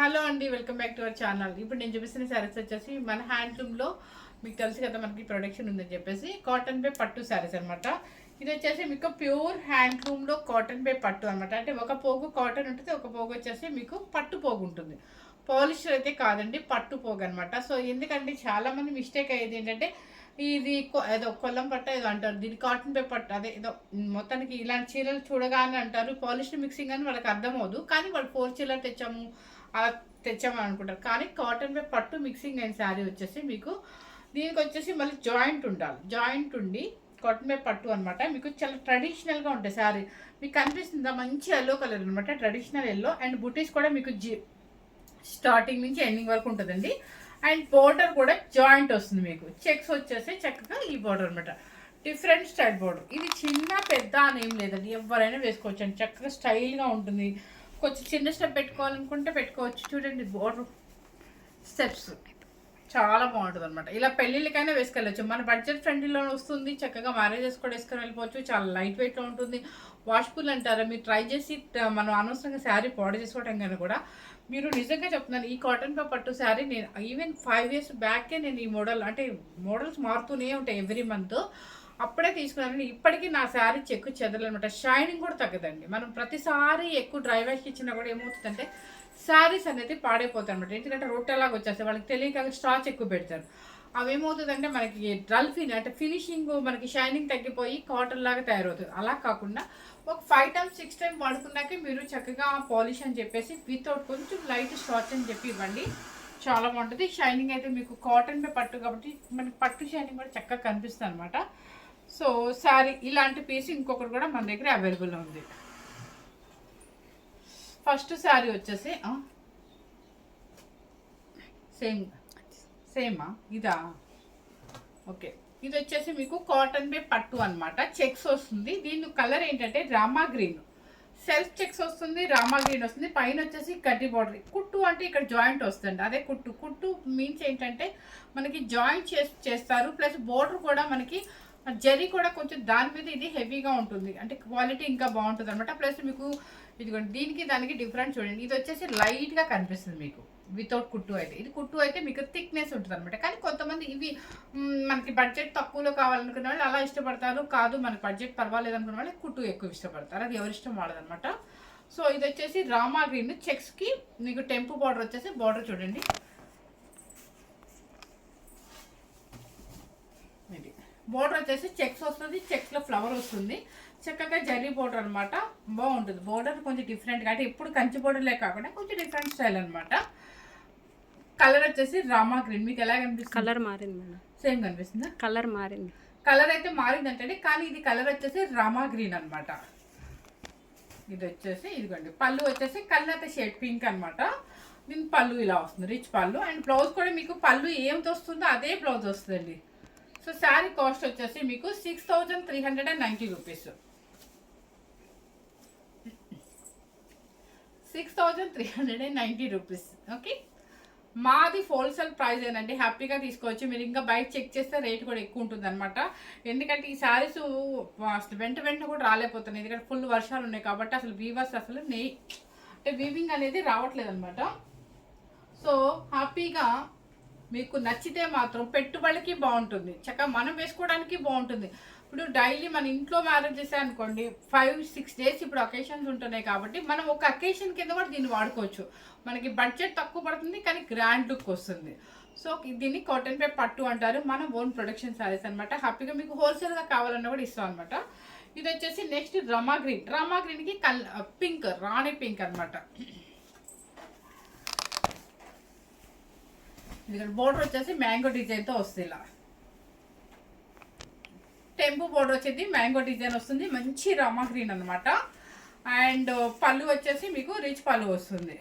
Hello అండి, welcome back to our channel. ఇప్పుడు నేను చూపిస్తున్న శారీస్ వచ్చేసి మన హ్యాండ్లూమ్లో మీకు తెలుసు కదా, మనకి ప్రొడక్షన్ ఉందని చెప్పేసి కాటన్ బే పట్టు శారీస్ అనమాట. ఇది వచ్చేసి మీకు ప్యూర్ హ్యాండ్లూమ్లో కాటన్ బే పట్టు అనమాట. అంటే ఒక పోగు కాటన్ ఉంటుంది, ఒక పోగు వచ్చేసి మీకు పట్టు పోగు ఉంటుంది. పాలిస్టర్ అయితే కాదండి, పట్టు పోగు అనమాట. సో ఎందుకంటే చాలామంది మిస్టేక్ అయ్యేది ఏంటంటే ఇది ఏదో కొల్లం పట్ట ఏదో అంటారు, దీన్ని కాటన్ బే పట్టు అదే ఏదో మొత్తానికి ఇలాంటి చీరలు చూడగానే అంటారు పాలిస్టర్ మిక్సింగ్ అని వాళ్ళకి అర్థమవుదు. కానీ వాళ్ళు 4 చీరలు తెచ్చాము అలా తెచ్చామని అనుకుంటారు. కానీ కాటన్ బే పట్టు మిక్సింగ్ అయిన శారీ వచ్చేసి మీకు దీనికి వచ్చేసి మళ్ళీ జాయింట్ ఉండాలి. జాయింట్ ఉండి కాటన్ బే పట్టు అనమాట. మీకు చాలా ట్రెడిషనల్గా ఉంటాయి శారీ. మీకు కనిపిస్తుందా, మంచి ఎల్లో కలర్ అనమాట, ట్రెడిషనల్ ఎల్లో. అండ్ బుటీస్ కూడా మీకు స్టార్టింగ్ నుంచి ఎండింగ్ వరకు ఉంటుందండి. అండ్ బోర్డర్ కూడా జాయింట్ వస్తుంది. మీకు చెక్స్ వచ్చేసి చక్కగా ఈ బోర్డర్ అనమాట, డిఫరెంట్ స్టైల్ బోర్డర్. ఇది చిన్న పెద్ద అని ఏం లేదండి, ఎవరైనా వేసుకోవచ్చు అండి. చక్కగా స్టైల్గా ఉంటుంది. కొంచెం చిన్న స్టెప్ పెట్టుకోవాలనుకుంటే పెట్టుకోవచ్చు. చూడండి బోర్డర్ స్టెప్స్ చాలా బాగుంటుంది అనమాట. ఇలా పెళ్ళిళ్ళకైనా వేసుకెళ్ళచ్చు. మన బడ్జెట్ ఫ్రెండ్లీలో వస్తుంది. చక్కగా మ్యారేజెస్ కూడా వేసుకొని వెళ్ళిపోవచ్చు. చాలా లైట్ వెయిట్లో ఉంటుంది. వాష్ఫుల్ అంటారా, మీరు ట్రై చేసి మనం అనవసరంగా శారీ పాడు చేసుకోవడం కన్నా కూడా మీరు నిజంగా చెప్తున్నాను, ఈ కాటన్ పట్టు శారీ నేను ఈవెన్ 5 years బ్యాకే నేను ఈ మోడల్ అంటే మోడల్స్ మారుతూనే ఉంటాయి ఎవ్రీ మంత్. అప్పుడే తీసుకున్నాను. ఇప్పటికీ నా శారీ చెక్కు చెదలనమాట. షైనింగ్ కూడా తగ్గదండి. మనం ప్రతిసారి ఎక్కువ డ్రై వాష్కి ఇచ్చినా కూడా ఏమవుతుందంటే శారీస్ అనేది పాడైపోతాయి అనమాట. ఎందుకంటే రొట్టెలాగా వచ్చేస్తాయి, వాళ్ళకి తెలియక స్టార్చ్ ఎక్కువ పెడతారు. అవి ఏమవుతుందంటే మనకి డ్రల్ అంటే ఫినిషింగ్ మనకి షైనింగ్ తగ్గిపోయి కాటన్ లాగా తయారవుతుంది. అలా కాకుండా ఒక 5 times 6 times వాడుకున్నాకే మీరు చక్కగా పాలిష్ అని చెప్పేసి వితౌట్ కొంచెం లైట్ స్టార్చ్ అని చెప్పి ఇవ్వండి. చాలా బాగుంటుంది. షైనింగ్ అయితే మీకు కాటన్ పే పట్టు కాబట్టి మనకి పట్టు షైనింగ్ కూడా చక్కగా కనిపిస్తుంది అనమాట. సో శారీ ఇలాంటి పీస్ ఇంకొకటి కూడా మన దగ్గర అవైలబుల్ ఉంది. ఫస్ట్ శారీ వచ్చేసి సేమా ఇదా, ఓకే. ఇది వచ్చేసి మీకు కాటన్ బే పట్టు అనమాట. చెక్స్ వస్తుంది. దీని కలర్ ఏంటంటే రామా గ్రీన్, సెల్ఫ్ చెక్స్ వస్తుంది, రామా గ్రీన్ వస్తుంది. పైన వచ్చేసి కడ్డీ బార్డర్. కుట్టు అంటే ఇక్కడ జాయింట్ వస్తుంది, అదే కుట్టు. కుట్టు మీన్స్ ఏంటంటే మనకి జాయింట్ చేస్తారు. ప్లస్ బోర్డర్ కూడా మనకి జరీ కూడా కొంచెం దాని మీద ఇది హెవీగా ఉంటుంది, అంటే క్వాలిటీ ఇంకా బాగుంటుంది అనమాట. ప్లస్ మీకు ఇదిగోండి, దీనికి దానికి డిఫరెంట్ చూడండి. ఇది వచ్చేసి లైట్గా కనిపిస్తుంది మీకు వితౌట్ కుట్టు అయితే. ఇది కుట్టు అయితే మీకు థిక్నెస్ ఉంటుంది అనమాట. కానీ కొంతమంది ఇవి మనకి బడ్జెట్ తక్కువలో కావాలనుకునే వాళ్ళు అలా ఇష్టపడతారు. కాదు మనకి బడ్జెట్ పర్వాలేదు అనుకునే వాళ్ళు కుట్టు ఎక్కువ ఇష్టపడతారు. అది ఎవరిష్టం వాడదనమాట. సో ఇది వచ్చేసి రామా గ్రీన్. చెక్స్కి మీకు టెంపు బార్డర్ వచ్చేసి బార్డర్ చూడండి, ఇది బోర్డర్ వచ్చేసి చెక్స్ వస్తుంది. చెక్స్లో ఫ్లవర్ వస్తుంది. చక్కగా జరీ బోర్డర్ అనమాట. బాగుంటుంది. బోర్డర్ కొంచెం డిఫరెంట్గా, అంటే ఎప్పుడు కంచి బోర్డర్లే కాకుండా కొంచెం డిఫరెంట్ స్టైల్ అనమాట. కలర్ వచ్చేసి రామా గ్రీన్. మీకు ఎలా కనిపిస్తుంది? కలర్ మారింది మేడం. సేమ్ కనిపిస్తుందా? కలర్ మారింది. కలర్ అయితే మారిందంటే, కానీ ఇది కలర్ వచ్చేసి రామా గ్రీన్ అనమాట. ఇది వచ్చేసి ఇదిగోండి, పళ్ళు వచ్చేసి కల్నత షేడ్ పింక్ అనమాట. దీని పళ్ళు ఇలా వస్తుంది, రిచ్ పళ్ళు. అండ్ బ్లౌజ్ కూడా మీకు పళ్ళు ఏమిటి వస్తుందో అదే బ్లౌజ్ వస్తుందండి. సో శారీ కాస్ట్ వచ్చేసి మీకు 6390 రూపీస్. 6390 రూపీస్. ఓకే, మాది హోల్సేల్ ప్రైస్ ఏనండి. హ్యాపీగా తీసుకోవచ్చు. మీరు ఇంకా బయట చెక్ చేస్తే రేట్ కూడా ఎక్కువ ఉంటుంది అనమాట. ఎందుకంటే ఈ శారీస్ అసలు వెంట కూడా రాలేకపోతున్నాయి. ఎందుకంటే ఫుల్ వర్షాలు ఉన్నాయి కాబట్టి అసలు వీవర్స్ అసలు అంటే వీవింగ్ అనేది రావట్లేదు అనమాట. సో హ్యాపీగా మీకు నచ్చితే మాత్రం పెట్టుబడికి బాగుంటుంది, చక్కగా మనం వేసుకోవడానికి బాగుంటుంది. ఇప్పుడు డైలీ మన ఇంట్లో మ్యారేజ్ చేసే అనుకోండి 5-6 days ఇప్పుడు అకేషన్స్ ఉంటున్నాయి కాబట్టి మనం ఒక అకేషన్ కింద కూడా దీన్ని వాడుకోవచ్చు. మనకి బడ్జెట్ తక్కువ పడుతుంది కానీ గ్రాండ్ లుక్ వస్తుంది. సో దీన్ని కాటన్ పే పట్టు అంటారు. మన ఓన్ ప్రొడక్షన్ శారీస్ అనమాట. హ్యాపీగా మీకు హోల్సేల్గా కావాలన్నా కూడా ఇస్తాం అనమాట. ఇది వచ్చేసి నెక్స్ట్ రమా గ్రీన్. రమా గ్రీన్కి పింక్, రాణి పింక్ అనమాట. ఇది బోర్డర్ వచ్చేసి మ్యాంగో డిజైన్తో వస్తుంది. ఇలా టెంపు బోర్డర్ వచ్చేది మ్యాంగో డిజైన్ వస్తుంది. మంచి రామా గ్రీన్ అనమాట. అండ్ పళ్ళు వచ్చేసి మీకు రిచ్ పళ్ళు వస్తుంది.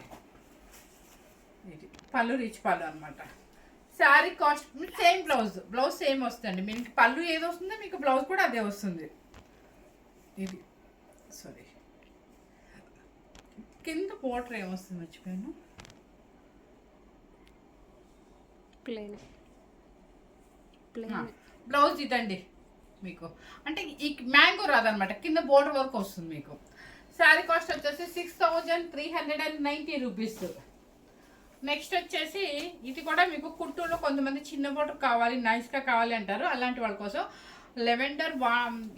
ఇది పళ్ళు రిచ్ పళ్ళు అనమాట. Sari cost same, blouse same వస్తుంది. మీకు పళ్ళు ఏది వస్తుందో మీకు బ్లౌజ్ కూడా అదే వస్తుంది. ఇది సారీ, కింద బోర్డర్ ఏమొస్తుంది మర్చిపోయాను, ప్లేన్ బ్లౌజ్ ఇదండి మీకు. అంటే ఈ మ్యాంగో రాదనమాట, కింద బోర్డర్ వరకు వస్తుంది మీకు. శారీ కాస్ట్ వచ్చేసి 6390 రూపీస్. నెక్స్ట్ వచ్చేసి ఇది కూడా మీకు కుట్టులో కొంతమంది చిన్న బోర్డర్ కావాలి, నైస్గా కావాలి అంటారు. అలాంటి వాళ్ళ కోసం లెవెండర్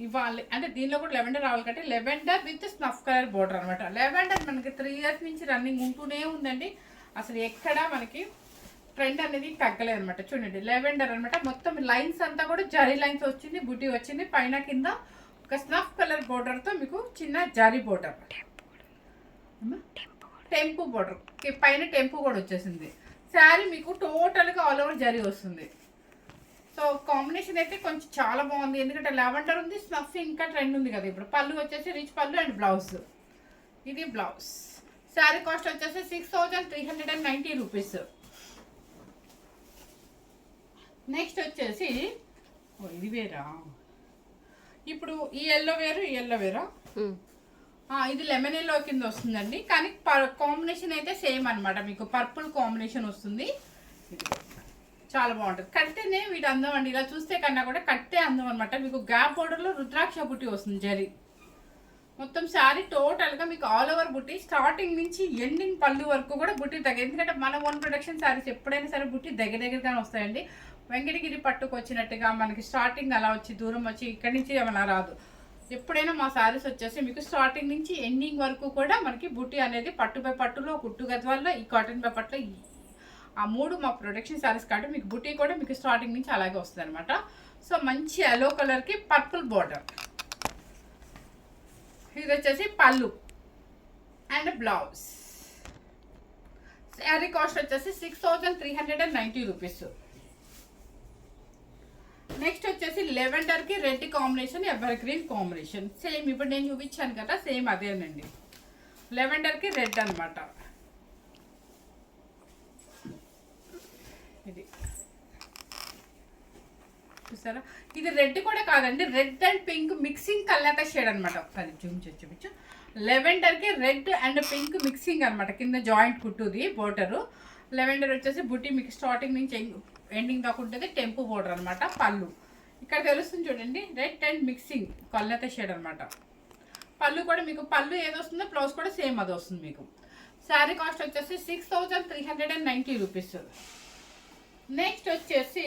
ఇవ్వాలి అంటే దీనిలో కూడా లెవెండర్ రావాలి కాబట్టి lavender with snuff colour border అనమాట. లెవెండర్ మనకి 3 years నుంచి రన్నింగ్ ఉంటూనే ఉందండి. అసలు ఎక్కడా మనకి ట్రెండ్ అనేది తగ్గలేదు అనమాట. చూడండి లెవెండర్ అనమాట. మొత్తం లైన్స్ అంతా కూడా జరీ లైన్స్ వచ్చింది, బుటీ వచ్చింది. పైన కింద ఒక స్నఫ్ కలర్ బోర్డర్తో మీకు చిన్న జరీ బోర్డర్, టెంపు బోర్డర్, పైన టెంపు కూడా వచ్చేసింది. శారీ మీకు టోటల్గా ఆల్ ఓవర్ జరీ వస్తుంది. సో కాంబినేషన్ అయితే కొంచెం చాలా బాగుంది. ఎందుకంటే లెవెండర్ ఉంది, స్నఫ్ ఇంకా ట్రెండ్ ఉంది కదా ఇప్పుడు. పళ్ళు వచ్చేసి రిచ్ పళ్ళు అండ్ బ్లౌజ్. ఇది బ్లౌజ్. శారీ కాస్ట్ వచ్చేసి 6390 రూపీస్. నెక్స్ట్ వచ్చేసి ఇది వేరా, ఇప్పుడు ఈ ఎల్లో వేరు, ఈ ఎల్లో వేరా, ఇది లెమన్ ఎల్లో కింద వస్తుందండి. కానీ కాంబినేషన్ అయితే సేమ్ అనమాట. మీకు పర్పుల్ కాంబినేషన్ వస్తుంది. చాలా బాగుంటుంది. కట్టేనే వీటి అందం అండి. ఇలా చూస్తే కన్నా కూడా కట్టే అందం అనమాట. మీకు గ్యాప్ బోర్డర్లో రుద్రాక్ష బుట్టి వస్తుంది జరీ. మొత్తం శారీ టోటల్గా మీకు ఆల్ ఓవర్ బుట్టి, స్టార్టింగ్ నుంచి ఎండింగ్ పళ్ళు వరకు కూడా బుట్టి దగ్గర. ఎందుకంటే మన ఓన్ ప్రొడక్షన్ శారీస్ ఎప్పుడైనా సరే బుట్టి దగ్గరగానే వస్తాయండి. వెంకటగిరి పట్టుకు వచ్చినట్టుగా మనకి స్టార్టింగ్ అలా వచ్చి దూరం వచ్చి ఇక్కడి నుంచి ఏమైనా రాదు. ఎప్పుడైనా మా శారీస్ వచ్చేసి మీకు స్టార్టింగ్ నుంచి ఎండింగ్ వరకు కూడా మనకి బుట్టి అనేది పట్టుపై పట్టులో, కుట్టు గద్వాల్లో, ఈ కాటన్ పై పట్టులో, ఆ 3 మా ప్రొడక్షన్ శారీస్ కాబట్టి మీకు బుట్టి కూడా మీకు స్టార్టింగ్ నుంచి అలాగే వస్తుంది అనమాట. సో మంచి ఎల్లో కలర్కి పర్పుల్ బార్డర్. ఇది వచ్చేసి పళ్ళు అండ్ బ్లౌజ్. శారీ కాస్ట్ వచ్చేసి 6390 రూపీస్. నెక్స్ట్ వచ్చేసి లెవెండర్కి red combination, evergreen combination. Same ఇప్పుడు నేను చూపించాను కదా, సేమ్ అదేనండి. లెవెండర్కి రెడ్ అనమాట. ఇది చూసారా, ఇది రెడ్ కూడా కాదండి, రెడ్ అండ్ పింక్ మిక్సింగ్ కల్లాట షేడ్ అనమాట. ఒకసారి చూపించు. లెవెండర్కి రెడ్ అండ్ పింక్ మిక్సింగ్ అనమాట. కింద జాయింట్ కుట్టుది బోర్డరు. లెవెండర్ వచ్చేసి బుట్టి మీకు స్టార్టింగ్ నుంచి ఎండింగ్ దాకా ఉంటుంది. టెంపు బోర్డర్ అనమాట. పళ్ళు ఇక్కడ తెలుస్తుంది చూడండి, రెడ్ అండ్ మిక్సింగ్ కల్లాట షేడ్ అనమాట. పళ్ళు కూడా మీకు పళ్ళు ఏది వస్తుందో బ్లౌజ్ కూడా సేమ్ అది వస్తుంది మీకు. శారీ కాస్ట్ వచ్చేసి 6390 రూపీస్. నెక్స్ట్ వచ్చేసి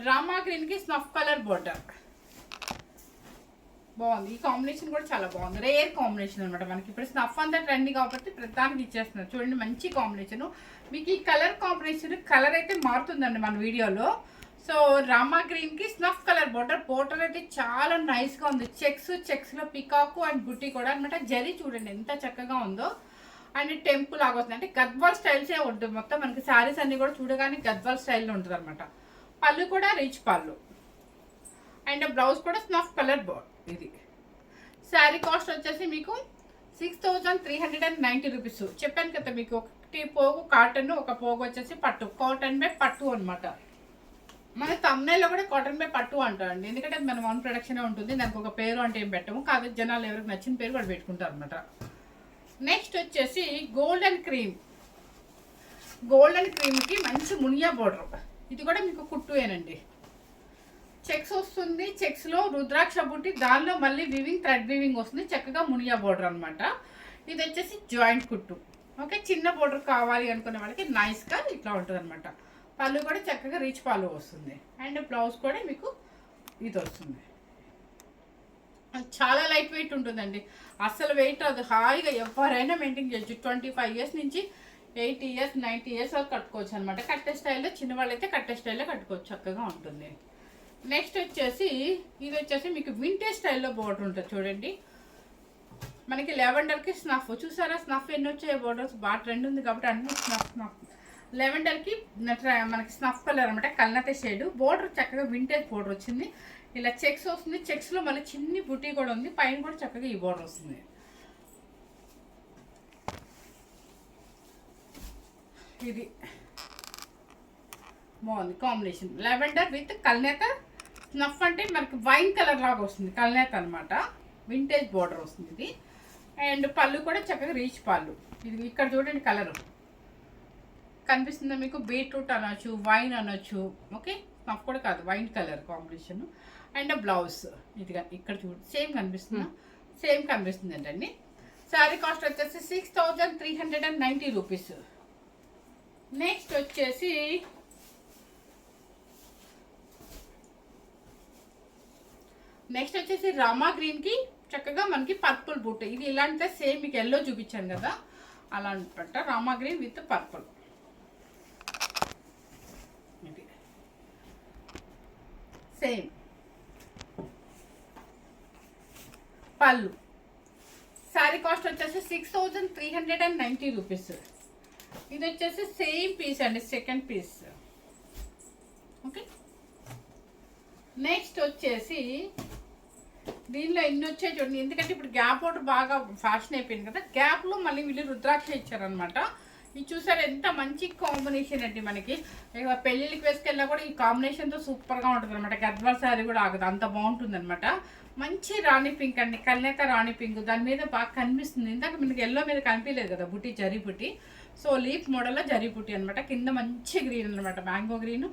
రామా గ్రీన్కి స్నఫ్ కలర్ బోర్డర్. బాగుంది. ఈ కాంబినేషన్ కూడా చాలా బాగుంది. రేర్ కాంబినేషన్ అనమాట. మనకి ఇప్పుడు స్నఫ్ అంతా ట్రెండ్ కాబట్టి ప్రతిదానికి ఇచ్చేస్తున్నారు. చూడండి మంచి కాంబినేషన్. మీకు ఈ కలర్ కాంబినేషన్ కలర్ అయితే మారుతుందండి మన వీడియోలో. సో రామా గ్రీన్కి స్నఫ్ కలర్ బోర్డర్. బోర్డర్ అయితే చాలా నైస్గా ఉంది. చెక్స్లో పికాకు అండ్ బుట్టి కూడా అనమాట. జరీ చూడండి ఎంత చక్కగా ఉందో. అండ్ టెంపుల్ లాగా వస్తుంది. అంటే గద్వాల్ స్టైల్సే ఉంటుంది మొత్తం. మనకి శారీస్ అన్ని కూడా చూడగానే గద్వాల్ స్టైల్లో ఉంటుంది అనమాట. పళ్ళు కూడా రిచ్ పళ్ళు అండ్ బ్లౌజ్ కూడా స్నఫ్ కలర్ బోర్డ్. ఇది శారీ కాస్ట్ వచ్చేసి మీకు 6390 రూపీస్. చెప్పాను కదా మీకు, ఒకటి పోగు కాటన్, ఒక పోగు వచ్చేసి పట్టు. కాటన్ బై పట్టు అనమాట. మన తమ్నైల్లో కూడా కాటన్ బై పట్టు అంటారండి. ఎందుకంటే మన ఓన్ ప్రొడక్షనే ఉంటుంది. దానికి ఒక పేరు అంటే ఏం పెట్టము. కాదు జనాలు ఎవరికి నచ్చిన పేరు వాళ్ళు పెట్టుకుంటారు అనమాట. నెక్స్ట్ వచ్చేసి గోల్డెన్ క్రీమ్కి మంచి మునియా బోర్డర్. ఇది కూడా మీకు కుట్టుయేనండి. చెక్స్ వస్తుంది. చెక్స్లో రుద్రాక్ష బుట్టి, దానిలో మళ్ళీ వివింగ్, థ్రెడ్ వివింగ్ వస్తుంది. చక్కగా మునియా బోర్డర్ అనమాట. ఇది వచ్చేసి జాయింట్ కుట్టు. ఓకే, చిన్న బోర్డర్ కావాలి అనుకునే వాళ్ళకి నైస్గా ఇట్లా ఉంటుంది అనమాట. పళ్ళు కూడా చక్కగా రిచ్ పళ్ళు వస్తుంది. అండ్ బ్లౌజ్ కూడా మీకు ఇది వస్తుంది. చాలా లైట్ వెయిట్ ఉంటుందండి. అస్సలు వెయిట్ అది హాయిగా ఎవరైనా మెయింటైన్ చేయొచ్చు. 25 years నుంచి 80 years 90 years వరకు కట్టుకోవచ్చు అనమాట. కట్టే స్టైల్లో, చిన్నవాళ్ళు అయితే కట్టే స్టైల్లో కట్టుకోవచ్చు. చక్కగా ఉంటుంది. నెక్స్ట్ వచ్చేసి ఇది వచ్చేసి మీకు వింటేజ్ స్టైల్లో బోర్డర్ ఉంటుంది చూడండి. మనకి లెవెండర్కి స్నఫ్ చూసారా, స్నఫ్ ఎన్ని వచ్చాయి బోర్డర్స్. బాగా ట్రెండ్ ఉంది కాబట్టి అన్ని స్నఫ్. లెవెండర్కి మనకి స్నఫ్ కలర్ అనమాట. కల్నతే షేడ్. బోర్డర్ చక్కగా వింటేజ్ బోర్డర్ వచ్చింది. ఇలా చెక్స్ వస్తుంది. చెక్స్లో మళ్ళీ చిన్ని బుట్టి కూడా ఉంది. పైన కూడా చక్కగా ఈ బోర్డర్ వస్తుంది. ఇది బాగుంది కాంబినేషన్. లెవెండర్ విత్ కల్నేత. స్నఫ్ అంటే మనకి వైన్ కలర్ లాగా వస్తుంది. కల్నేత అనమాట. వింటేజ్ బోర్డర్ వస్తుంది ఇది. అండ్ పళ్ళు కూడా చక్కగా రీచ్ పళ్ళు. ఇది ఇక్కడ చూడండి కలర్ కనిపిస్తుందా మీకు. బీట్రూట్ అనొచ్చు, వైన్ అనొచ్చు. ఓకే, స్నఫ్ కూడా కాదు, wine colour combination. And blouse ఇదిగా ఇక్కడ చూడండి సేమ్ కనిపిస్తుందా. సేమ్ కనిపిస్తుంది అండి. శారీ కాస్ట్ వచ్చేసి 6390 రూపీస్. నెక్స్ట్ వచ్చేసి రామా గ్రీన్కి చక్కగా మనకి పర్పుల్ బూట్. ఇది ఇలాంటిదే సేమ్ మీకు ఎల్లో చూపించాను కదా అలాంటి Rama green with purple. Same పళ్ళు. శారీ కాస్ట్ వచ్చేసి 6390 రూపీస్. ఇది వచ్చేసి సేమ్ పీస్ అండి, సెకండ్ పీస్. ఓకే, నెక్స్ట్ వచ్చేసి దీనిలో ఎన్ని వచ్చాయి చూడండి. ఎందుకంటే ఇప్పుడు గ్యాప్ ఒకటి బాగా ఫ్యాషన్ అయిపోయింది కదా, గ్యాప్లో మళ్ళీ వీళ్ళు రుద్రాక్ష ఇచ్చారనమాట. ఇది చూసారు ఎంత మంచి కాంబినేషన్ అండి. మనకి పెళ్ళిళ్ళకి వేసుకెళ్ళినా కూడా ఈ కాంబినేషన్తో సూపర్గా ఉంటుంది అనమాట. గద్వాల్ శారీ కూడా ఆగదు, అంత బాగుంటుంది అనమాట. మంచి రాణి పింక్ అండి, కల్నేత రాణి పింక్. దాని మీద బాగా కనిపిస్తుంది. ఇందాక మీకు ఎల్లో మీద కనిపించలేదు కదా బుట్టి, జరీ బుట్టి. సో లీఫ్ మోడల్లో జరీ బుట్టి అనమాట. కింద మంచి గ్రీన్ అనమాట, మ్యాంగో గ్రీన్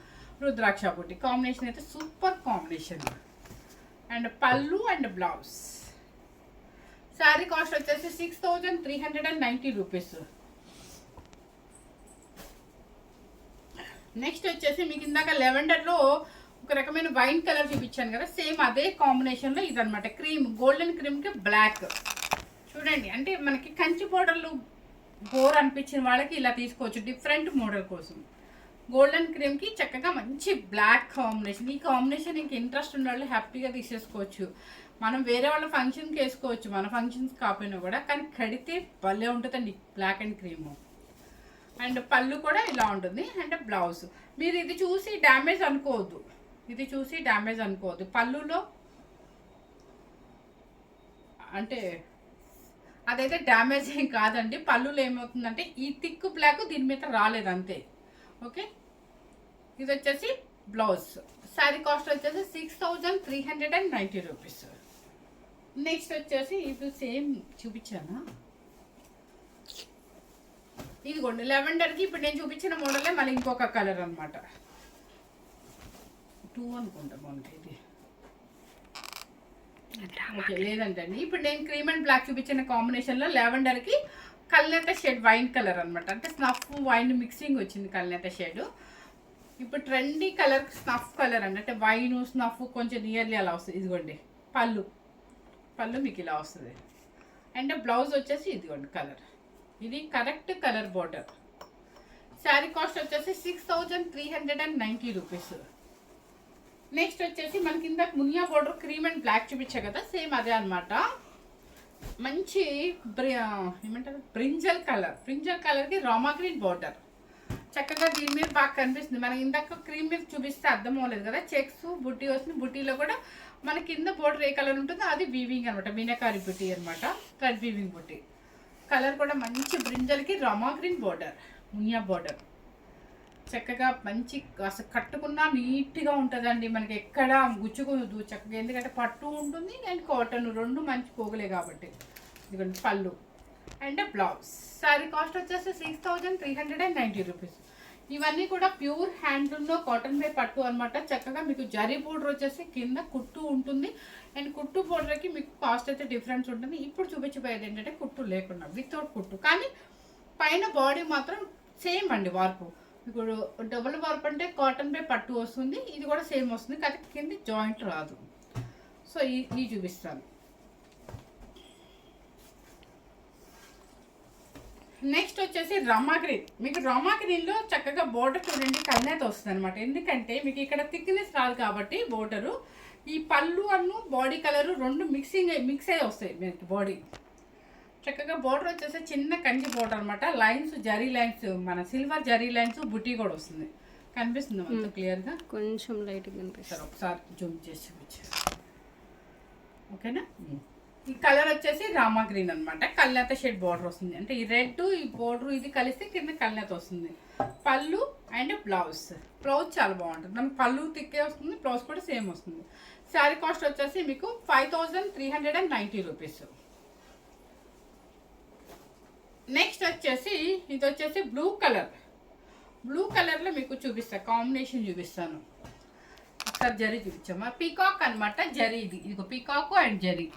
రుద్రాక్ష బుట్టి. కాంబినేషన్ అయితే సూపర్ కాంబినేషన్. అండ్ పళ్ళు అండ్ బ్లౌజ్. శారీ కాస్ట్ వచ్చేసి 6390 రూపీస్. నెక్స్ట్ వచ్చేసి మీకు ఇందాక లెవెండర్లో ఒక రకమైన వైన్ కలర్ చూపించాను కదా, సేమ్ అదే కాంబినేషన్లో ఇదనమాట. క్రీమ్, గోల్డెన్ క్రీమ్కి బ్లాక్. చూడండి, అంటే మనకి కంచి బోర్డర్లు బోర్ అనిపించిన వాళ్ళకి ఇలా తీసుకోవచ్చు, డిఫరెంట్ మోడల్ కోసం. గోల్డెన్ క్రీమ్కి చక్కగా మంచి బ్లాక్ కాంబినేషన్. ఈ కాంబినేషన్ ఇంక ఇంట్రెస్ట్ ఉన్న వాళ్ళు హ్యాపీగా తీసేసుకోవచ్చు. మనం వేరే వాళ్ళ ఫంక్షన్కి వేసుకోవచ్చు, మన ఫంక్షన్స్ కాకపోయినా కూడా. కానీ కడితే భలే ఉంటుందండి బ్లాక్ అండ్ క్రీము. అండ్ పళ్ళు కూడా ఇలా ఉంటుంది. And blouse. మీరు ఇది చూసి డ్యామేజ్ అనుకోవద్దు, పళ్ళులో అంటే అదైతే డ్యామేజ్ ఏం కాదండి. పళ్ళులో ఏమవుతుందంటే ఈ థిక్ బ్లాక్ దీని మీద రాలేదు అంతే. ఓకే, ఇది వచ్చేసి బ్లౌజ్. శారీ కాస్ట్ వచ్చేసి 6390 రూపీస్. నెక్స్ట్ వచ్చేసి ఇది సేమ్ చూపించానా, ఇదిగోండి లెవెండర్కి ఇప్పుడు నేను చూపించిన మోడలే మళ్ళీ ఇంకొక కలర్ అనమాట. 2 అనుకుంటా బాగుంటుంది ఇది. ఓకే, లేదంటే అండి ఇప్పుడు నేను క్రీమ్ అండ్ బ్లాక్ చూపించిన కాంబినేషన్లో లెవెండర్కి కల్నేత షేడ్ వైన్ కలర్ అనమాట. అంటే స్నఫ్ వైన్ మిక్సింగ్ వచ్చింది కల్నేత షేడ్. ఇప్పుడు ట్రెండీ కలర్ స్నఫ్ కలర్ అండి, అంటే వైన్ స్నఫ్ కొంచెం నియర్లీ అలా వస్తుంది. ఇదిగోండి పళ్ళు మీకు ఇలా వస్తుంది. అండ్ బ్లౌజ్ వచ్చేసి ఇదిగోండి కలర్, ఇది correct colour border. Sari cost వచ్చేసి 6390 రూపీస్. నెక్స్ట్ వచ్చేసి మనకి ఇందాక మునియా బోర్డర్ క్రీమ్ అండ్ బ్లాక్ చూపించా కదా, సేమ్ అదే అనమాట. మంచి ఏమంటారు బ్రింజల్ కలర్కి రామా గ్రీన్ బోర్డర్. చక్కగా దీని మీద బాగా కనిపిస్తుంది. మనకి ఇందాక క్రీమ్ మీద చూపిస్తే అర్థం అవ్వలేదు కదా, చెక్స్ బుట్టి వస్తుంది. బుట్టీలో కూడా మన కింద బోర్డర్ ఏ కలర్ ఉంటుందో అది వీవింగ్ అనమాట, మీనాకారి బుట్టి అనమాట, థ్రెడ్ వీవింగ్ బుట్టి. కలర్ కూడా మంచి బ్రింజల్కి రామా గ్రీన్ బోర్డర్, మునియా బోర్డర్. చక్కగా మంచి అసలు కట్టుకున్నా నీట్గా ఉంటుందండి. మనకి ఎక్కడ గుచ్చుకోదు చక్కగా, ఎందుకంటే పట్టు ఉంటుంది అండ్ కాటన్ రెండు మంచి పోగులే కాబట్టి. ఇదిగోండి పళ్ళు అండ్ బ్లౌజ్. శారీ కాస్ట్ వచ్చేసి 6390 రూపీస్. ఇవన్నీ కూడా ప్యూర్ హ్యాండ్లూమ్లో కాటన్ బై పట్టు అనమాట. చక్కగా మీకు జరీ బోర్డర్ వచ్చేసి కింద కుట్టు ఉంటుంది. అండ్ కుట్టు బోర్డర్కి మీకు కాస్ట్ అయితే డిఫరెన్స్ ఉంటుంది. ఇప్పుడు చూపించబోయేది ఏంటంటే కుట్టు లేకుండా, వితౌట్ కుట్టు, కానీ పైన బాడీ మాత్రం సేమ్ అండి వార్పు. ఇప్పుడు డబుల్ వార్ప్ అంటే కాటన్ బై పట్టు వస్తుంది, ఇది కూడా సేమ్ వస్తుంది, కానీ కింద జాయింట్ రాదు. సో ఈ చూపిస్తాను. నెక్స్ట్ వచ్చేసి రామా గ్రీన్. మీకు రామా గ్రీన్లో చక్కగా బోర్డర్ చూడండి కల్నేత వస్తుంది అనమాట. ఎందుకంటే మీకు ఇక్కడ థిక్నెస్ రాదు కాబట్టి బోర్డరు. ఈ పళ్ళు అన్ను బాడీ కలరు రెండు మిక్స్ అయ్యి వస్తాయి మీకు బాడీ. చక్కగా బోర్డర్ వచ్చేసి చిన్న కంచి బోర్డర్ అనమాట. లైన్స్ జరీ లైన్స్, మన సిల్వర్ జరీ లైన్స్ బుట్టి కూడా వస్తుంది. కనిపిస్తుంది మొత్తం క్లియర్గా, కొంచెం లైట్గా కనిపిస్తుంది. ఒకసారి జూమ్ చేసి చూపించారు. ఓకేనా, ఈ కలర్ వచ్చేసి రామా గ్రీన్ అనమాట. కల్నేత షేడ్ బార్డర్ వస్తుంది, అంటే ఈ రెడ్ ఈ బోర్డర్ ఇది కలిస్తే కింద కల్నేత వస్తుంది. పళ్ళు అండ్ బ్లౌజ్ చాలా బాగుంటుంది. మనకు పళ్ళు తిక్కే వస్తుంది, బ్లౌజ్ కూడా సేమ్ వస్తుంది. శారీ కాస్ట్ వచ్చేసి మీకు 5390 రూపీస్. నెక్స్ట్ వచ్చేసి ఇది వచ్చేసి బ్లూ కలర్లో మీకు చూపిస్తా, కాంబినేషన్ చూపిస్తాను. ఒకసారి జరీ చూపించామా, పీకాక్ అనమాట. జరీ ఇది, ఇదిగో పీకాక్ అండ్ జరీ.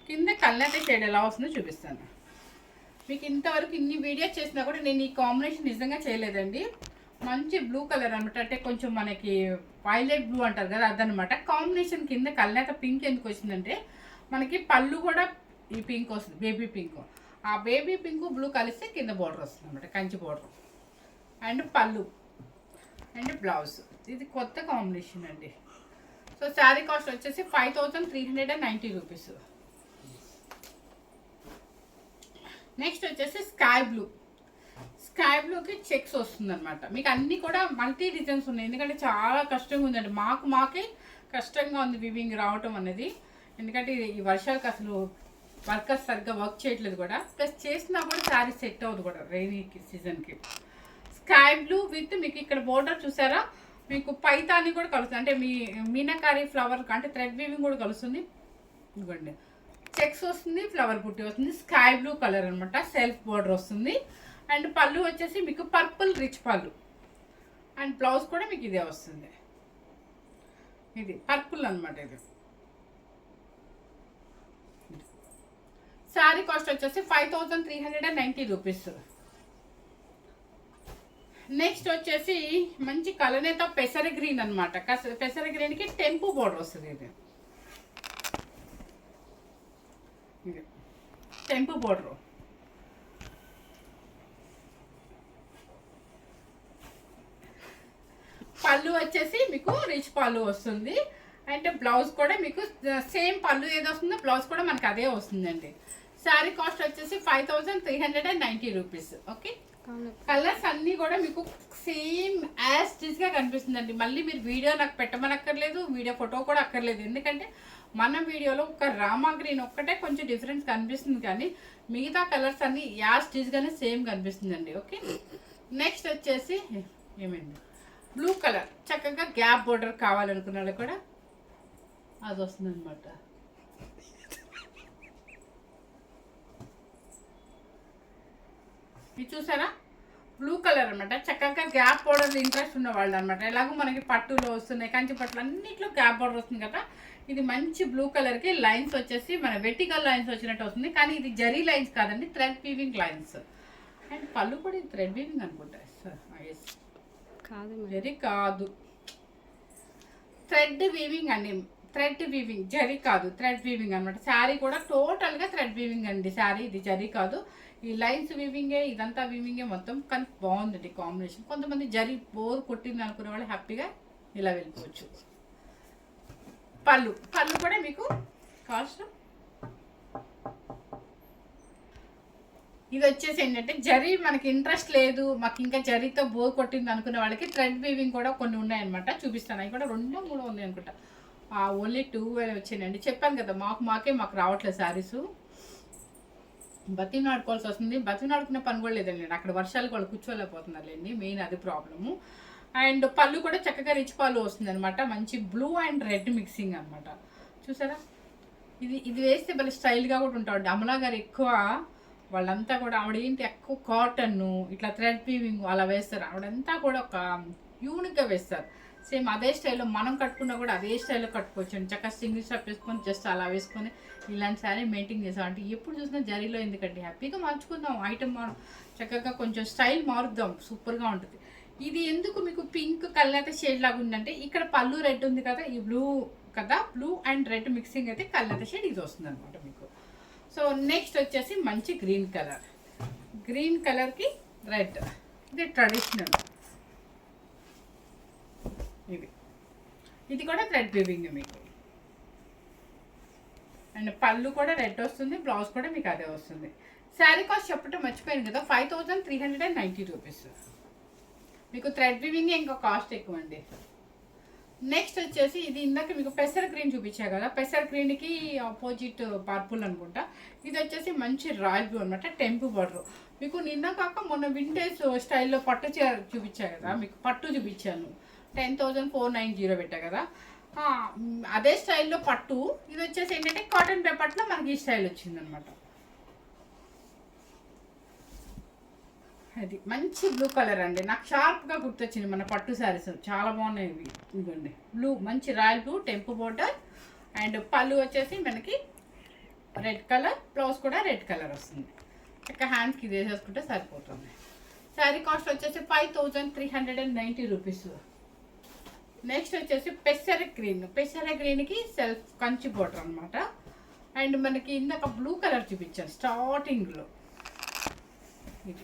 కింద కల్నేత షేడ్ ఎలా వస్తుందో చూపిస్తాను. మీకు ఇంతవరకు ఇన్ని వీడియోస్ చేసినా కూడా నేను ఈ కాంబినేషన్ నిజంగా చేయలేదండి. మంచి బ్లూ కలర్ అనమాట, అంటే కొంచెం మనకి వైలెట్ బ్లూ అంటారు కదా అదనమాట. కాంబినేషన్ కింద కల్నేత పింక్ ఎందుకు వచ్చిందంటే మనకి పళ్ళు కూడా ఈ పింక్ వస్తుంది, బేబీ పింక్. ఆ బేబీ పింక్ బ్లూ కలిస్తే కింద బార్డర్ వస్తుంది అనమాట, కంచి బార్డర్. అండ్ పళ్ళు అండ్ బ్లౌజ్, ఇది కొత్త కాంబినేషన్ అండి. సో శారీ కాస్ట్ వచ్చేసి 5390 రూపీస్. నెక్స్ట్ వచ్చేసి స్కై బ్లూ. స్కై బ్లూకి చెక్స్ వస్తుంది అనమాట. మీకు అన్నీ కూడా మల్టీ డిజైన్స్ ఉన్నాయి, ఎందుకంటే చాలా కష్టంగా ఉందండి. మాకే కష్టంగా ఉంది వివింగ్ రావటం అనేది, ఎందుకంటే ఈ వర్షాలకు అసలు వర్కర్స్ సరిగ్గా వర్క్ చేయట్లేదు కూడా. ప్లస్ చేసినా కూడా శారీ సెట్ అవ్వదు కూడా రైనీ సీజన్కి. స్కై బ్లూ విత్ మీకు ఇక్కడ బోర్డర్ చూసారా, మీకు పైతాని కూడా కలుస్తుంది, అంటే మీ మీనాకారి ఫ్లవర్ అంటే థ్రెడ్ వీవింగ్ కూడా కలుస్తుంది. ఇదిగోండి చెక్స్ వస్తుంది, ఫ్లవర్ బుట్టి వస్తుంది, స్కై బ్లూ కలర్ అనమాట. సెల్ఫ్ బోర్డర్ వస్తుంది. అండ్ పళ్ళు వచ్చేసి మీకు పర్పుల్ రిచ్ పళ్ళు. అండ్ బ్లౌజ్ కూడా మీకు ఇదే వస్తుంది, ఇది పర్పుల్ అనమాట. ఇది శారీ కాస్ట్ వచ్చేసి 5390 రూపీస్. నెక్స్ట్ వచ్చేసి మంచి కలనేత పెసర గ్రీన్ అనమాట. పెసర గ్రీన్కి టెంపు బోర్డర్ వస్తుంది. ఇది టెంపు బోర్డర్. పళ్ళు వచ్చేసి మీకు రిచ్ పళ్ళు వస్తుంది. అండ్ బ్లౌజ్ కూడా మీకు సేమ్ పళ్ళు ఏదో వస్తుందో బ్లౌజ్ కూడా మనకి అదే వస్తుందండి. శారీ కాస్ట్ వచ్చేసి 5390 రూపీస్. ఓకే, కలర్స్ అన్నీ కూడా మీకు సేమ్ యాజ్ టీజ్గా కనిపిస్తుందండి. మళ్ళీ మీరు వీడియో నాకు పెట్టమనక్కర్లేదు, వీడియో ఫోటో కూడా అక్కర్లేదు, ఎందుకంటే మన వీడియోలో ఒక రామా గ్రీన్ ఒక్కటే కొంచెం డిఫరెన్స్ కనిపిస్తుంది, కానీ మిగతా కలర్స్ అన్నీ యాజ్ టీజ్గానే సేమ్ కనిపిస్తుందండి. ఓకే, నెక్స్ట్ వచ్చేసి ఏమైంది బ్లూ కలర్, చక్కగా గ్యాప్ బోర్డర్ కావాలనుకున్న వాళ్ళు కూడా అది వస్తుంది అనమాట. ఇది చూసారా బ్లూ కలర్ అనమాట. చక్కగా గ్యాప్ బోర్డర్ ఇంట్రెస్ట్ ఉన్న వాళ్ళు అనమాట. ఎలాగో మనకి పట్టులో వస్తున్నాయి, కంచి పట్టులు అన్నింటిలో గ్యాప్ బోర్డర్ వస్తుంది కదా. ఇది మంచి బ్లూ కలర్కి లైన్స్ వచ్చేసి మన వెర్టికల్ లైన్స్ వచ్చినట్టు వస్తుంది, కానీ ఇది జరీ లైన్స్ కాదండి, థ్రెడ్ వీవింగ్ లైన్స్. అండ్ పళ్ళు కూడా ఇది థ్రెడ్ వీవింగ్ అనుకుంటా. జరీ కాదు, థ్రెడ్ వీవింగ్ అండి, థ్రెడ్ వీవింగ్, జరీ కాదు, థ్రెడ్ వీవింగ్ అనమాట. శారీ కూడా టోటల్గా థ్రెడ్ వీవింగ్ అండి శారీ, ఇది జరీ కాదు. ఈ లైన్స్ వీవింగే, ఇదంతా వీవింగే మొత్తం, కానీ బాగుందండి కాంబినేషన్. కొంతమంది జరీ బోర్ కొట్టింది అనుకునే వాళ్ళు హ్యాపీగా ఇలా వెళ్ళిపోవచ్చు. పళ్ళు కూడా మీకు కాస్ట్ ఇది వచ్చేసి ఏంటంటే జరీ మనకి ఇంట్రెస్ట్ లేదు, మాకు ఇంకా జరీతో బోర్ కొట్టింది అనుకునే వాళ్ళకి థ్రెడ్ వీవింగ్ కూడా కొన్ని ఉన్నాయన్నమాట. చూపిస్తాను, అవి కూడా 2-3 ఉన్నాయి అనుకుంటా. ఓన్లీ 2 వచ్చాయండి. చెప్పాను కదా మాకు రావట్లేదు శారీస్, బతినాడుకోవాల్సి వస్తుంది. బతినాడుకునే పని కూడా లేదండి, అక్కడ వర్షాలు కూడా కూర్చోలేకపోతున్నారులేండి, మెయిన్ అది ప్రాబ్లము. అండ్ పళ్ళు కూడా చక్కగా రిచ్ పళ్ళు వస్తుంది అనమాట. మంచి బ్లూ అండ్ రెడ్ మిక్సింగ్ అనమాట. చూసారా, ఇది వేస్తే భలే స్టైల్గా కూడా ఉంటాడు. అమలా గారు ఎక్కువ వాళ్ళంతా కూడా ఆవిడ ఏంటి ఎక్కువ కాటన్ను ఇట్లా థ్రెడ్ వీవింగ్ అలా వేస్తారు. ఆవిడంతా కూడా ఒక యూనిక్గా వేస్తారు. సేమ్ అదే స్టైల్లో మనం కట్టుకున్నా కూడా అదే స్టైల్లో కట్టుకోవచ్చు అండి. చక్కగా సింగిల్ స్టెప్ వేసుకొని జస్ట్ అలా వేసుకొని ఇలాంటి శారీ మెయింటైన్ చేసాం అంటే ఎప్పుడు చూసినా జరీలో ఎందుకంటే హ్యాపీగా మార్చుకుందాం, ఐటమ్ చక్కగా కొంచెం స్టైల్ మారుద్దాం, సూపర్గా ఉంటుంది. ఇది ఎందుకు మీకు పింక్ కల్నేత షేడ్ లాగా ఉందంటే ఇక్కడ పళ్ళు రెడ్ ఉంది కదా, ఈ బ్లూ కదా, బ్లూ అండ్ రెడ్ మిక్సింగ్ అయితే కల్నేత షేడ్ ఇది వస్తుంది అనమాట మీకు. సో నెక్స్ట్ వచ్చేసి మంచి గ్రీన్ కలర్కి రెడ్, ఇది ట్రెడిషనల్. ఇది కూడా థ్రెడ్ వీవింగ్ మీకు. అండ్ పళ్ళు కూడా రెడ్ వస్తుంది, బ్లౌజ్ కూడా మీకు అదే వస్తుంది. శారీ కాస్ట్ చెప్పడం మర్చిపోయాను కదా, 5390 రూపీస్. మీకు థ్రెడ్ వీవింగ్ ఇంకా కాస్ట్ ఎక్కువ అండి. నెక్స్ట్ వచ్చేసి ఇది ఇందాక మీకు పెసర్ గ్రీన్ చూపించా కదా, పెసర్ గ్రీన్కి ఆపోజిట్ పర్పుల్ అనుకుంటా. ఇది వచ్చేసి మంచి రాయల్ బ్లూ అనమాట, టెంపు బార్డర్. మీకు నిన్న కాక మొన్న వింటేజ్ స్టైల్లో పట్టు చీర చూపించా కదా, మీకు పట్టు చూపించాను, 10,490 పెట్టా కదా, అదే స్టైల్లో పట్టు. ఇది వచ్చేసి ఏంటంటే కాటన్ పేపర్లో మనకి ఈ స్టైల్ వచ్చిందనమాట. అది మంచి బ్లూ కలర్ అండి, నాకు షార్ప్గా గుర్తొచ్చింది మన పట్టు శారీస్, చాలా బాగున్నాయి ఇవి. ఇదిగోండి బ్లూ, మంచి రాయల్ బ్లూ టెంపు బోర్డర్. అండ్ పళ్ళు వచ్చేసి మనకి రెడ్ కలర్, బ్లౌజ్ కూడా రెడ్ కలర్ వస్తుంది. చక్కగా హ్యాండ్స్కి ఇది వేసేసుకుంటే సరిపోతుంది. శారీ కాస్ట్ వచ్చేసి 5390 రూపీస్. నెక్స్ట్ వచ్చేసి పెసర గ్రీన్కి సెల్ఫ్ కంచి బోర్డర్ అనమాట. అండ్ మనకి ఇందాక బ్లూ కలర్ చూపించాను స్టార్టింగ్లో. ఇది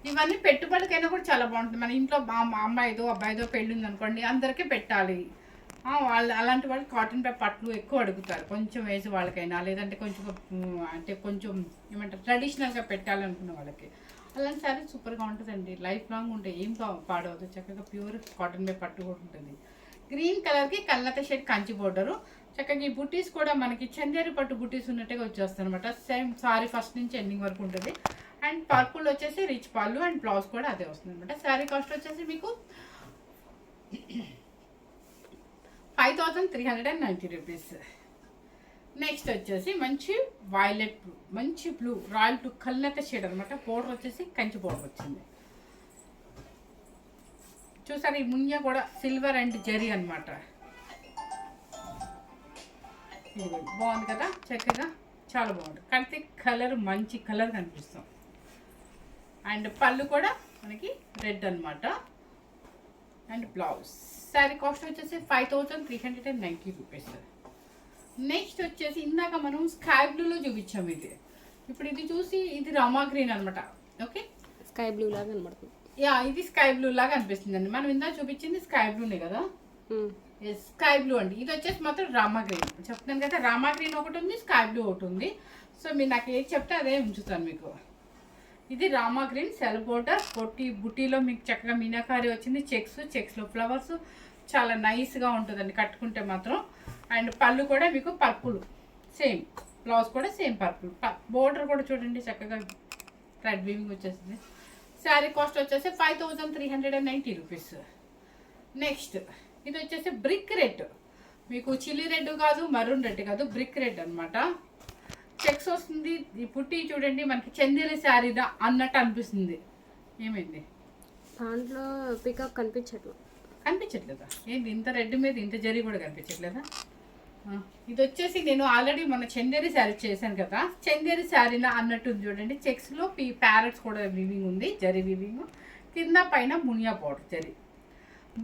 ఇవన్నీ పెట్టుబడికైనా కూడా చాలా బాగుంటుంది. మన ఇంట్లో అమ్మాయిదో అబ్బాయిదో పెళ్ళి ఉంది అనుకోండి, అందరికీ పెట్టాలి. వాళ్ళు అలాంటి వాళ్ళు కాటన్ పట్లు ఎక్కువ అడుగుతారు, కొంచెం వేసి వాళ్ళకైనా, లేదంటే కొంచెం ఏమంటారు ట్రెడిషనల్గా పెట్టాలనుకున్న వాళ్ళకి. అలాంటి సారీ సూపర్గా ఉంటుందండి, లైఫ్ లాంగ్ ఉంటాయి, ఏం పాడవద్దు. చక్కగా ప్యూర్ కాటన్ పట్టు కూడా ఉంటుంది. గ్రీన్ కలర్కి కల్నత షేడ్ కంచి బోర్డరు. చక్కగా ఈ బుటీస్ కూడా మనకి చందేరి పట్టు బుటీస్ ఉన్నట్టుగా వచ్చేస్తాయి అనమాట. సేమ్ సారీ ఫస్ట్ నుంచి ఎండింగ్ వరకు ఉంటుంది. అండ్ పర్పుల్ వచ్చేసి రిచ్ పళ్ళు అండ్ బ్లౌజ్ కూడా అదే వస్తుంది అనమాట. శారీ కాస్ట్ వచ్చేసి మీకు 5390 రూపీస్. నెక్స్ట్ వచ్చేసి మంచి వైలెట్ బ్లూ, మంచి బ్లూ రాయల్ బ్లూ కల్నత షేడ్ అనమాట. బోర్డర్ వచ్చేసి కంచి బోర్డర్ వచ్చింది. చూసారు ఈ ముయ్య కూడా సిల్వర్ అండ్ జరీ అనమాట. బాగుంది కదా, చక్కగా చాలా బాగుంది. కానీ కలర్ మంచి కలర్ కనిపిస్తాం. అండ్ పళ్ళు కూడా మనకి రెడ్ అనమాట. And blouse. శారీ కాస్ట్ వచ్చేసి 5390 రూపీస్. నెక్స్ట్ వచ్చేసి ఇందాక మనం స్కై బ్లూలో చూపించాము ఇది. ఇప్పుడు ఇది చూసి ఇది రామా గ్రీన్ అనమాట. ఓకే, స్కై బ్లూ లాగా కనబడుతుంది. ఇది స్కై బ్లూ లాగా అనిపిస్తుంది అండి. మనం ఇందాక చూపించింది స్కై బ్లూనే కదా. స్కై బ్లూ అండి. ఇది వచ్చేసి మాత్రం రామా గ్రీన్ చెప్తున్నాను కదా. రామా గ్రీన్ ఒకటి ఉంది, స్కై బ్లూ ఒకటి ఉంది. సో మీరు నాకు ఏది చెప్తే అదే ఉంచుతాను మీకు. ఇది రామా గ్రీన్ సెల్ బోర్డర్ బుట్టీలో మీకు చక్కగా మీనాకారి వచ్చింది. చెక్స్లో ఫ్లవర్స్ చాలా నైస్గా ఉంటుందండి కట్టుకుంటే మాత్రం. అండ్ పళ్ళు కూడా మీకు పర్పుల్ సేమ్, బ్లౌజ్ కూడా సేమ్ పర్పుల్. బోర్డర్ కూడా చూడండి చక్కగా థ్రెడ్ వీవింగ్ వచ్చేసింది. శారీ కాస్ట్ వచ్చేసి 5390 రూపీస్. నెక్స్ట్ ఇది వచ్చేసి బ్రిక్ రెడ్, మీకు చిల్లీ రెడ్ కాదు, మరూన్ రెడ్ కాదు, బ్రిక్ రెడ్ అనమాట. చెక్స్ వస్తుంది. ఈ పుట్టి చూడండి మనకి చందేరి శారీదా అన్నట్టు అనిపిస్తుంది. ఏమైంది దాంట్లో పికప్ కనిపించట్లేదా? ఏంటి ఇంత రెడ్ మీద ఇంత జరీ కూడా కనిపించట్లేదా? ఇది వచ్చేసి నేను ఆల్రెడీ మొన్న చందేరి శారీ చేశాను కదా, చందేరి శారీనా అన్నట్టు చూడండి. చెక్స్లో ప్యారెట్స్ కూడా వీవింగ్ ఉంది, జరీ వీవింగ్. కింద పైన Muniya powder zari.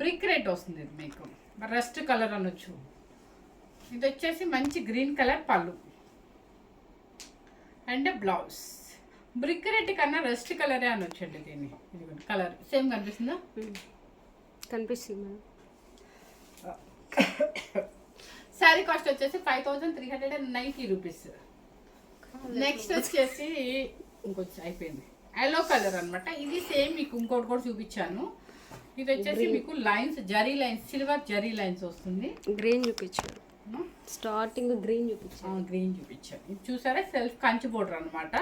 Brick red వస్తుంది ఇది మీకు, రస్ట్ కలర్ అనొచ్చు. ఇది వచ్చేసి మంచి గ్రీన్ కలర్ పళ్ళు అండ్ బ్లౌజ్. బ్రిక్ రెడ్ కన్నా రస్ట్ కలరే అనొచ్చండి దీన్ని. ఇది కలర్ సేమ్ కనిపిస్తుందా? కనిపిస్తుంది మేడం. శారీ కాస్ట్ వచ్చేసి 5390 రూపీస్. నెక్స్ట్ వచ్చేసి ఇంకొచ్చి అయిపోయింది ఎల్లో కలర్ అనమాట. ఇది సేమ్ మీకు ఇంకోటి కూడా చూపించాను. ఇది వచ్చేసి మీకు lines zari lines, silver zari lines వస్తుంది. గ్రీన్ చూపించారు, స్టార్టింగ్ గ్రీన్ చూపించాను. ఇది చూసారా సెల్ఫ్ కంచి బోర్డర్ అనమాట.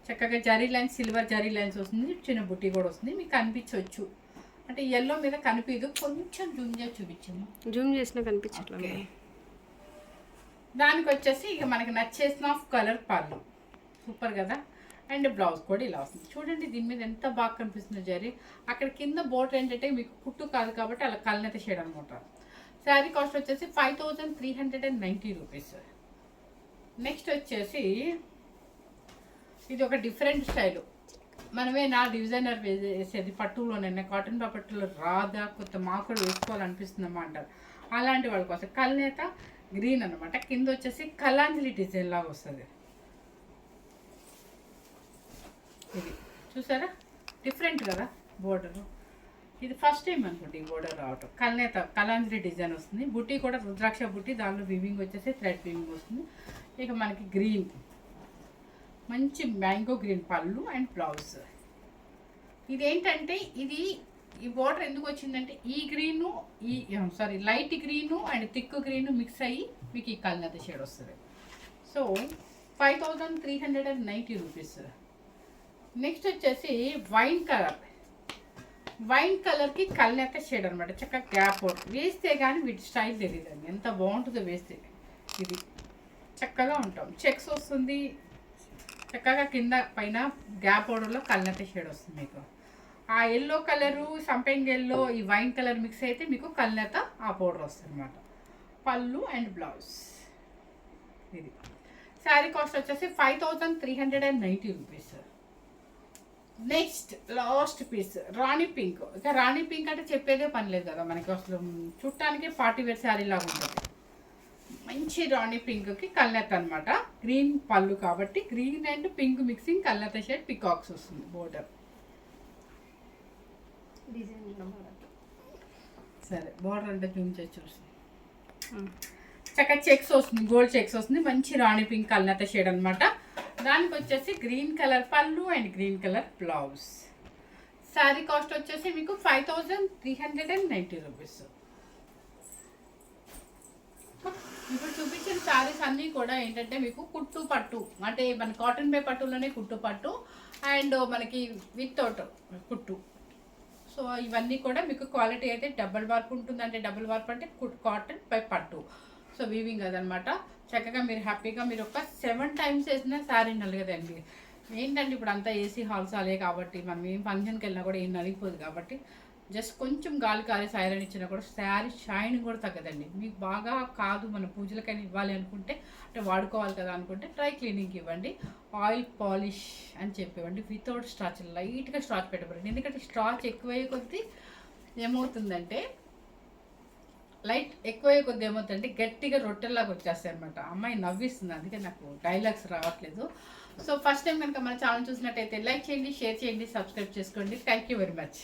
చక్కగా zari lines, silver zari lines వస్తుంది. చిన్న బుట్టి కూడా వస్తుంది. మీకు కనిపించవచ్చు అంటే ఎల్లో మీద కనిపించదు, కొంచెం జూమ్ చేసి చూపించాము. జూమ్ చేసినా కనిపించట్లేదు. దానికి వచ్చేసి ఇక మనకి నచ్చేసిన కలర్ పళ్ళు సూపర్ కదా. అండ్ బ్లౌజ్ కూడా ఇలా వస్తుంది చూడండి. దీని మీద ఎంత బాగా కనిపిస్తుంది జరీ. అక్కడ కింద బోర్డర్ ఏంటంటే మీకు కుట్టు కాదు కాబట్టి అలా కల్నత షేడ్ అనమాట. శారీ కాస్ట్ వచ్చేసి 5390 రూపీస్. నెక్స్ట్ వచ్చేసి ఇది ఒక డిఫరెంట్ స్టైల్. మనమే నా డిజైనర్ వేసేది పట్టులోనే, కాటన్ పట్టులో రాదా కొత్త మాకు కూడా వేసుకోవాలనిపిస్తుందమ్మా అంటారు. అలాంటి వాళ్ళ కోసం కల్నేత గ్రీన్ అనమాట. కింద వచ్చేసి కలాంజలి డిజైన్ లాగా వస్తుంది. ఇది చూసారా డిఫరెంట్ కదా బోర్డరు. ఇది ఫస్ట్ టైం అనుకుంటే ఈ బోర్డర్ రావటం. కలాంజలి డిజైన్ వస్తుంది. బుట్టి కూడా రుద్రాక్ష బుట్టి, దానిలో వివింగ్ వచ్చేసి థ్రెడ్ వివింగ్ వస్తుంది. ఇక మనకి గ్రీన్ మంచి మ్యాంగో గ్రీన్ పళ్ళు అండ్ బ్లౌజ్. ఇదేంటంటే ఈ బోర్డర్ ఎందుకు వచ్చిందంటే ఈ green light green and thick green mix అయ్యి మీకు ఈ కల్నత షేడ్ వస్తుంది. So 5390 rupees. నెక్స్ట్ వచ్చేసి వైన్ కలర్కి కల్నత షేడ్ అనమాట. చక్కగా గ్యాప్ వేస్తే కానీ వీటి స్టైల్ తెలియదండి, ఎంత బాగుంటుందో వేస్తే. ఇది చక్కగా ఉంటాం. చెక్స్ వస్తుంది చక్కగా, కింద పైన గ్యాప్ పౌడర్లో కల్నత షేడ్ వస్తుంది మీకు. ఆ ఎల్లో కలరు, సంపెంగ్ ఎల్లో, ఈ వైన్ కలర్ మిక్స్ అయితే మీకు కల్నత ఆ పౌడర్ వస్తుంది అనమాట. పళ్ళు అండ్ బ్లౌజ్. ఇది శారీ కాస్ట్ వచ్చేసి 5390 రూపీస్. నెక్స్ట్ లాస్ట్ పీస్ రాణి పింక్. ఇక రాణి పింక్ అంటే చెప్పేదే పని లేదు కదా మనకి, అసలు చుట్టానికి పార్టీ వేర్ శారీ లాగా ఉంటుంది. మంచి రాణి పింక్కి కల్నెత్ అనమాట, గ్రీన్ పళ్ళు కాబట్టి గ్రీన్ అండ్ పింక్ మిక్సింగ్ కల్నెత షేడ్ పికాక్స్ వస్తుంది బోర్డర్. సరే బోర్డర్ అంటే చూపించచ్చు చూస్తుంది, చక్కగా చెక్స్ వస్తుంది, గోల్డ్ చెక్స్ వస్తుంది, మంచి రాణి పింక్ కల్నెత షేడ్ అనమాట. దానికి వచ్చేసి గ్రీన్ కలర్ పళ్ళు and green colour blouse. Sari cost వచ్చేసి మీకు 5390 రూపీస్. ఇప్పుడు చూపించిన శారీస్ అన్నీ కూడా ఏంటంటే మీకు కుట్టు పట్టు, అంటే మన కాటన్ బే పట్టులోనే కుట్టు పట్టు అండ్ మనకి వితౌట్ కుట్టు. సో ఇవన్నీ కూడా మీకు క్వాలిటీ అయితే డబుల్ వార్ప్ ఉంటుంది, అంటే డబుల్ వార్ప్ అంటే కాటన్ బై పట్టు. సో వీవింగ్ అదనమాట. చక్కగా మీరు హ్యాపీగా మీరు ఒక 7 times వేసిన శారీ నలగదండి. ఏంటంటే ఇప్పుడు అంతా ఏసీ హాల్స్ అలే కాబట్టి మనం ఏం ఫంక్షన్కి వెళ్ళినా కూడా ఏం నలిగిపోదు కాబట్టి జస్ట్ కొంచెం గాలి కాలి ఐరన్ ఇచ్చినా కూడా శారీ షైనింగ్ కూడా తగ్గదండి. మీకు బాగా కాదు మన పూజలకైనా ఇవ్వాలి అనుకుంటే, అంటే వాడుకోవాలి కదా అనుకుంటే డ్రై క్లీనింగ్కి ఇవ్వండి, ఆయిల్ పాలిష్ అని చెప్పివ్వండి, వితౌట్ స్టార్చ్, లైట్గా స్టార్చ్ పెట్టబడండి. ఎందుకంటే స్టార్చ్ ఎక్కువయ్యే కొద్దీ ఏమవుతుందంటే ఏమవుతుందంటే గట్టిగా రొట్టెల్లాగా వచ్చేస్తాయి అనమాట. అమ్మాయి నవ్విస్తుంది, అందుకే నాకు డైలాగ్స్ రావట్లేదు. సో ఫస్ట్ టైం కనుక మన ఛానల్ చూసినట్టయితే లైక్ చేయండి, షేర్ చేయండి, సబ్స్క్రైబ్ చేసుకోండి. Thank you very much.